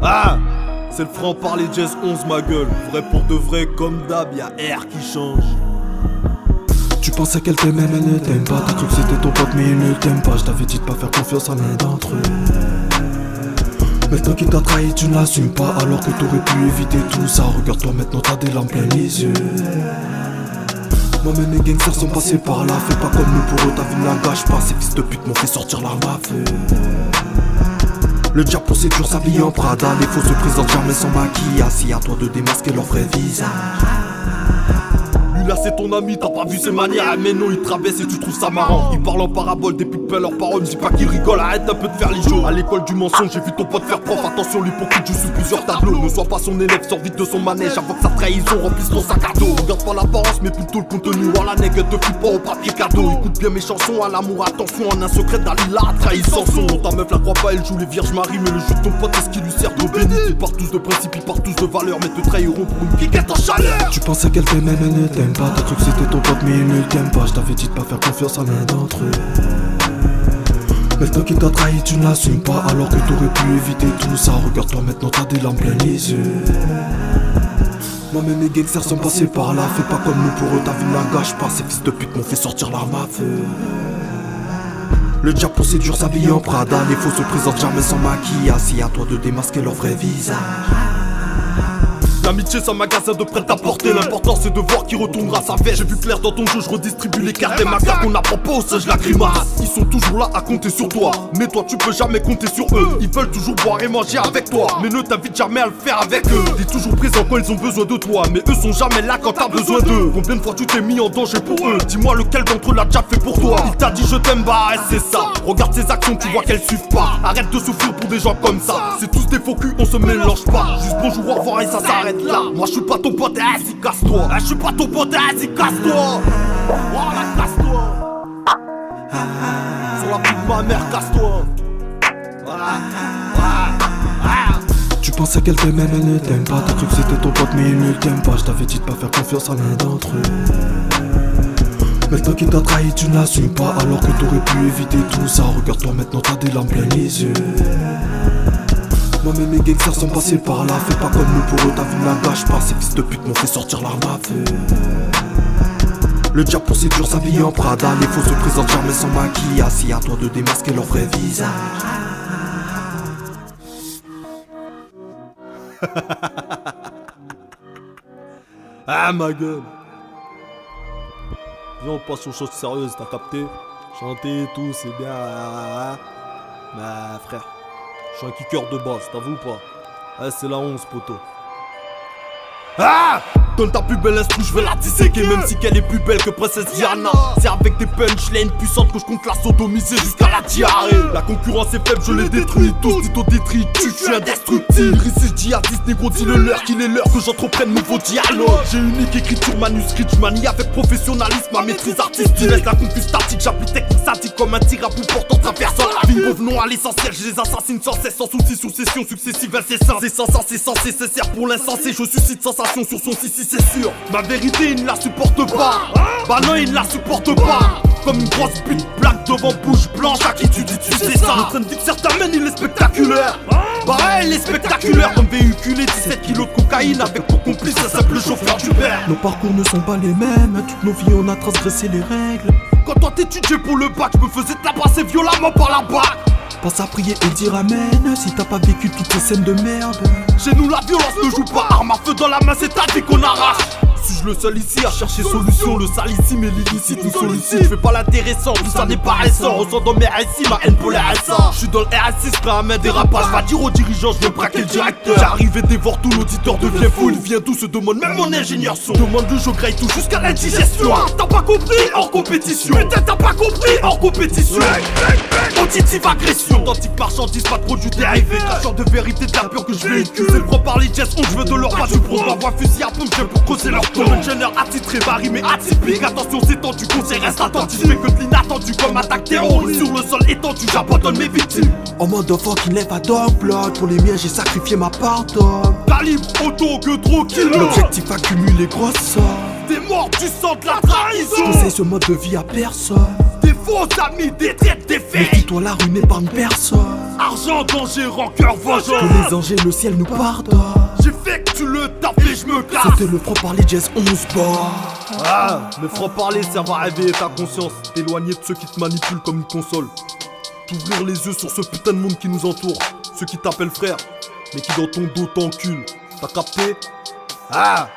Ah, c'est le franc-parler Jazz 11 ma gueule. Vrai pour de vrai comme d'hab, y'a R qui change. Tu pensais qu'elle t'aimait mais elle ne t'aime pas. T'as cru que c'était ton pote mais il ne t'aime pas. Je t'avais dit de pas faire confiance à l'un d'entre eux. Maintenant qu'il t'a trahi tu ne l'assumes pas. Alors que t'aurais pu éviter tout ça. Regarde-toi maintenant t'as des larmes plein les yeux. Moi-même mes gangsters sont passés par là. Fais pas comme nous pour eux, ta vie ne la gâche pas. Ces fils de pute m'ont fait sortir l'arme à feu. Le diable pour séduire s'habille en Prada. Les faux se présentent jamais sans maquillage. Si à toi de démasquer leur vrai visage. Lui là c'est ton ami, t'as pas vu ses manières. Mais non il te rabaisse et tu trouves ça marrant. Il parle en parabole, des putes plein leurs paroles. Me dis pas qu'il rigole, arrête un peu de faire les jeux. À l'école du mensonge, j'ai vu ton pote faire prof. Attention l'hypocrite, je suis plusieurs tableaux. Ne sois pas son élève, sors vite de son manège. Avant que sa trahison remplisse ton sac à dos. Regarde pas l'apparence mais plutôt le contenu. Voilà nègre, te fie pas au papier cadeau. Écoute bien mes chansons, à l'amour attention. En un secret Dalila a trahi sans son. Ta meuf la croit pas, elle joue les vierges marie. Mais le jeu de ton pote est ce qui lui sert d'eau bénite. Ils partent tous de principe, ils partent tous de valeur. Mais te trahiront pour une piquette en chaleur. Tu pensais qu'elle t'aimait mais elle ne t'aime pas. T'as cru que c'était ton pote mais il ne t'aime pas. Je t'avais dit de pas faire confiance à l'un d'entre eux. Maintenant qu'il t'a trahi tu ne l'assumes pas. Alors que t'aurais pu éviter tout ça. Regarde-toi maintenant t'as des larmes plein les yeux. Moi-même mes gangsters sont passés par là. Fais pas comme nous pour eux, ta vie ne la gâche pas. Ces fils de pute m'ont fait sortir l'arme à feu. Le diable pour séduire s'habille en Prada. Les faux se présentent jamais sans maquillage. Si à toi de démasquer leur vrai visage. L'amitié c'est un magasin de prêt-à-porter. L'important c'est de voir qui retournera sa veste. J'ai vu clair dans ton jeu, je redistribue les cartes des macaques. On n'apprend pas au singe la grimace. Ils sont toujours là à compter sur toi. Mais toi tu peux jamais compter sur eux. Ils veulent toujours boire et manger avec toi. Mais ne t'invite jamais à le faire avec eux. T'es toujours présent quand ils ont besoin de toi. Mais eux sont jamais là quand t'as besoin d'eux. Combien de fois tu t'es mis en danger pour eux? Dis-moi lequel d'entre eux l'a déjà fait pour toi. Il t'a dit je t'aime, bah c'est ça. Regarde ses actions, tu vois qu'elles suivent pas. Arrête de souffrir pour des gens comme ça. C'est tous des faux culs, on se mélange pas. Juste bonjour, au revoir et ça s'arrête là. Moi je suis pas ton pote, vas-y casse-toi. Je suis pas ton pote, vas-y casse-toi. Voilà, casse-toi. Sur la pute de ma mère, casse-toi. Voilà. Tu pensais qu'elle t'aimait mais elle ne t'aime pas. T'as cru que c'était ton pote mais il ne t'aime pas. Je t'avais dit de pas faire confiance à l'un d'entre eux. Maintenant qu'il t'a trahi tu ne l'assumes pas. Alors que t'aurais pu éviter tout ça. Regarde-toi maintenant t'as des larmes plein les yeux. Moi-même mes gangsters sont passés par là. Fais pas comme nous pour eux, ta vie ne la gâche pas. Ces fils de pute m'ont fait sortir l'arme à feu. Le diable pour séduire s'habille en Prada. Les faux se présentent jamais sans maquillage. Si à toi de démasquer leur vrai visage. Ah ma gueule. Viens on passe aux choses sérieuses, t'as capté? Chanter et tout c'est bien. Mais frère, je suis un kicker de base, t'as vu ou pas? Ouais c'est la 11 poteau. Ah! Donne ta plus belle instru, je vais la disséquer. Même si qu'elle est plus belle que Princesse Diana. C'est avec des punchlines puissantes que je compte la sodomiser jusqu'à la diarrhée. La concurrence est faible, je les détruis tous. Dit au détruit, je suis indestructible. Ici je dis à 10 négros, dis le leur qu'il est l'heure que j'entreprenne nouveau dialogue. J'ai unique écriture manuscrite, je manie avec professionnalisme ma maîtrise artistique. Laisse la confus statique, j'applique technique sadique comme un tir à bout portant traversant la vie. Revenons à l'essentiel, je les assassine sans cesse, sans souci, succession successive incessante. C'est sans sens, c'est censé, c'est sert pour l'insensé. Je suscite sensation sur son si c'est sûr. Ma vérité il ne la supporte pas. Bah non il ne la supporte pas. Comme une grosse pute blague devant bouche blanche. À qui tu dis tu sais ça. Le train de vie que certains mènent il est spectaculaire. Bah ouais il est spectaculaire. Comme véhiculé 17 kilos de cocaïne avec pour complice un simple chauffeur d'Uber. Nos parcours ne sont pas les mêmes. Toutes nos vies on a transgressé les règles. Quand toi t'étudiais pour le bac, je me faisais te la passer violemment par la bac. Pense à prier et dire amen si t'as pas vécu toutes ces scènes de merde. Chez nous la violence ne joue pas. Arme à feu dans la main c'est ta vie qu'on arrache. Suis-je le seul ici à chercher solution? Le sale ici mais l'illicite nous sollicite. Je fais pas l'intéressant, tout ça n'est pas récent. Ressens dans mes récits ma haine pour les récents. Je suis dans le RS6 prêt à main dérapage. Va dire aux dirigeants je vais braquer le directeur. J'arrive et dévore tout, l'auditeur devient fou. Il vient d'où se demande même mon ingénieur son. Demande-lui je graille tout jusqu'à l'indigestion. T'as pas compris? Hors compétition. Putain t'as pas compris? Hors compétition. Auditive agression. Authentique marchandise, pas de produits dérivés. Cracheur de vérité de la pure que je véhicule. C'est le propre par les jazz, je veux de leur pas du pro. Ma voix fusil à pompe, je viens pour causer leur tour. Un génère attitré, varié mais atypique. Attention c'est tendu, conseil reste attentif. Fais que de l'inattendu comme attaque terroriste. Sur le sol étendu, j'abandonne mes victimes. En mode fuck il lève à dog blood. Pour les miens j'ai sacrifié ma part d'homme. Calibre, auto, que trop kill. L'objectif accumuler grosse somme. Des mort du sang de la trahison. Je conseille ce mode de vie à personne. Des faux amis, des traites, des fakes. Méfie-toi, la rue n'épargne personne. Argent, danger, rancœur, vengeance. Que les anges et le ciel nous pardonnent. J'effectue le taf et je me casse. C'était le franc-parler jazz 11 bars. Ah, le franc-parler servent à réveiller ta conscience. T'éloigner de ceux qui te manipulent comme une console. T'ouvrir les yeux sur ce putain de monde qui nous entoure. Ceux qui t'appellent frère, mais qui dans ton dos t'enculent. T'as capté? Ah,